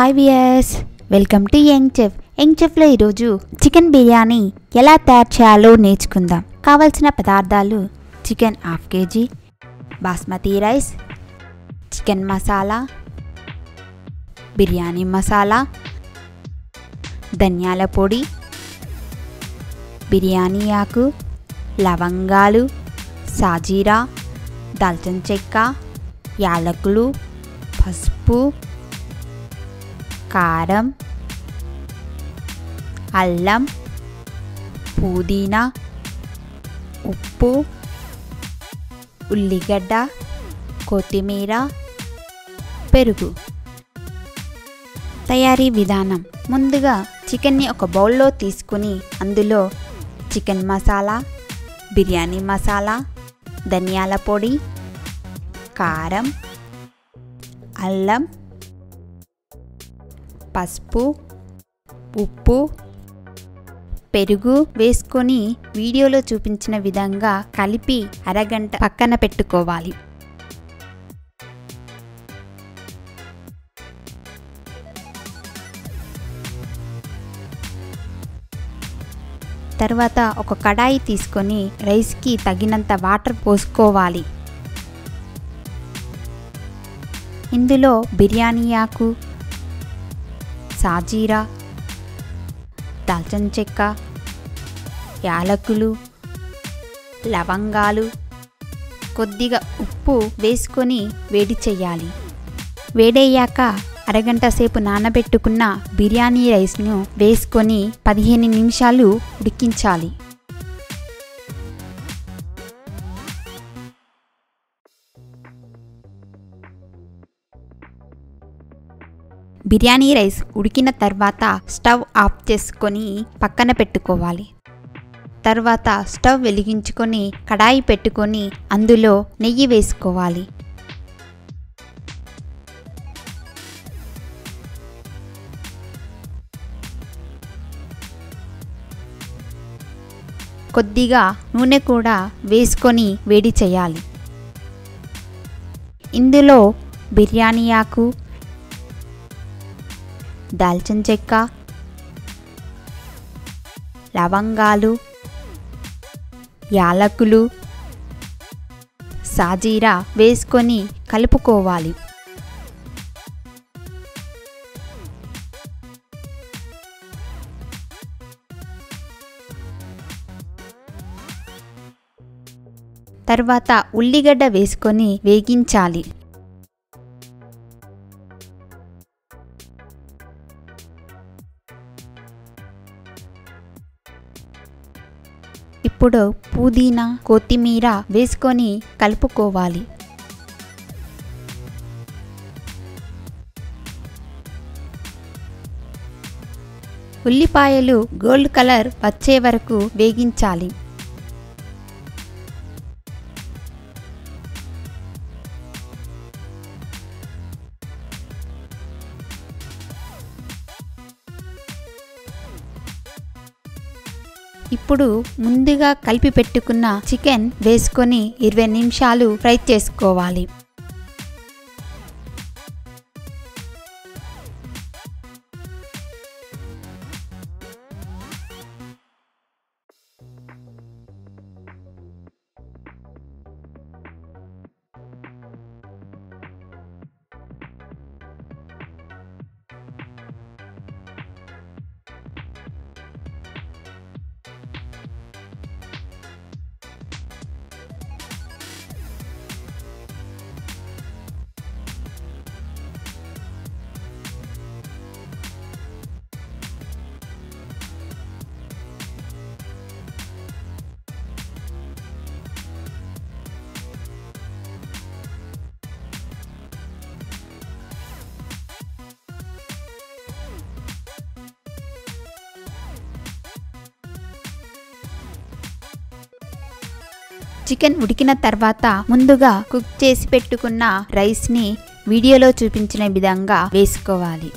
Hi viewers, welcome to young chef. Young చెఫ్లో ఈరోజు chicken biryani ఎలా తయారు చేయాలో నేర్చుకుందాం. కావలసిన పదార్థాలు: chicken half KG, basmati rice, chicken masala, biryani masala, ధనియాల పొడి, బిర్యానీ ఆకు, లవంగాలు, సాజీరా, దాల్చిన చెక్క, యాలకులు, పసుపు, కారం, అల్లం, పుదీనా, ఉప్పు, ఉల్లిగడ్డ, కొత్తిమీర, పెరుగు. తయారీ విధానం: ముందుగా చికెన్ని ఒక బౌల్లో తీసుకుని అందులో చికెన్ మసాలా, బిర్యానీ మసాలా, ధనియాల పొడి, కారం, అల్లం, పసుపు, ఉప్పు, పెరుగు వేసుకొని వీడియోలో చూపించిన విధంగా కలిపి అరగంట పక్కన పెట్టుకోవాలి. తర్వాత ఒక కడాయి తీసుకొని రైస్కి తగినంత వాటర్ పోసుకోవాలి. ఇందులో బిర్యానీ ఆకు, సాజీరా, దాల్చిన చెక్క, యాలకులు, లవంగాలు, కొద్దిగా ఉప్పు వేసుకొని వేడి చేయాలి. వేడయ్యాక అరగంట సేపు నానబెట్టుకున్న బిర్యానీ రైస్ను వేసుకొని 15 నిమిషాలు ఉడికించాలి. బిర్యానీ రైస్ ఉడికిన తర్వాత స్టవ్ ఆఫ్ చేసుకొని పక్కన పెట్టుకోవాలి. తర్వాత స్టవ్ వెలిగించుకొని కడాయి పెట్టుకొని అందులో నెయ్యి వేసుకోవాలి. కొద్దిగా నూనె కూడా వేసుకొని వేడి చేయాలి. ఇందులో బిర్యానీ ఆకు, దాల్చిన చెక్క, లవంగాలు, యాలకులు, సాజీరా వేసుకొని కలుపుకోవాలి. తర్వాత ఉల్లిగడ్డ వేసుకొని వేగించాలి. ఇప్పుడు పుదీనా, కొత్తిమీర వేసుకొని కలుపుకోవాలి. ఉల్లిపాయలు గోల్డ్ కలర్ వచ్చే వరకు వేగించాలి. ఇప్పుడు ముందుగా కలిపి పెట్టుకున్న చికెన్ వేసుకొని 20 నిమిషాలు ఫ్రై చేసుకోవాలి. చికెన్ ఉడికిన తర్వాత ముందుగా కుక్ చేసి పెట్టుకున్న రైస్ని వీడియోలో చూపించిన విధంగా వేసుకోవాలి.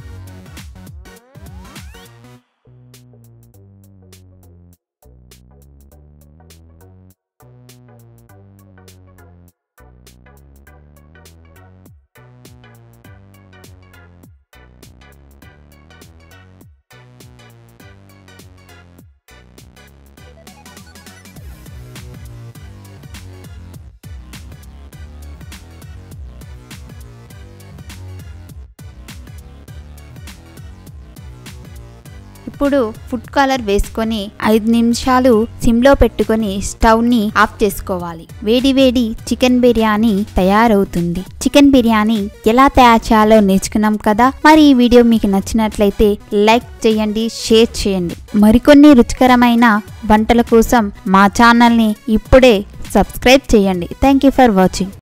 ఇప్పుడు ఫుడ్ కలర్ వేసుకొని 5 నిమిషాలు సిమ్లో పెట్టుకొని స్టవ్ని ఆఫ్ చేసుకోవాలి. వేడి వేడి చికెన్ బిర్యానీ తయారవుతుంది. చికెన్ బిర్యానీ ఎలా తయారు చేయాలో నేర్చుకున్నాం కదా. మరి ఈ వీడియో మీకు నచ్చినట్లయితే లైక్ చేయండి, షేర్ చేయండి. మరికొన్ని రుచికరమైన వంటల కోసం మా ఛానల్ని ఇప్పుడే సబ్స్క్రైబ్ చేయండి. Thank you for watching.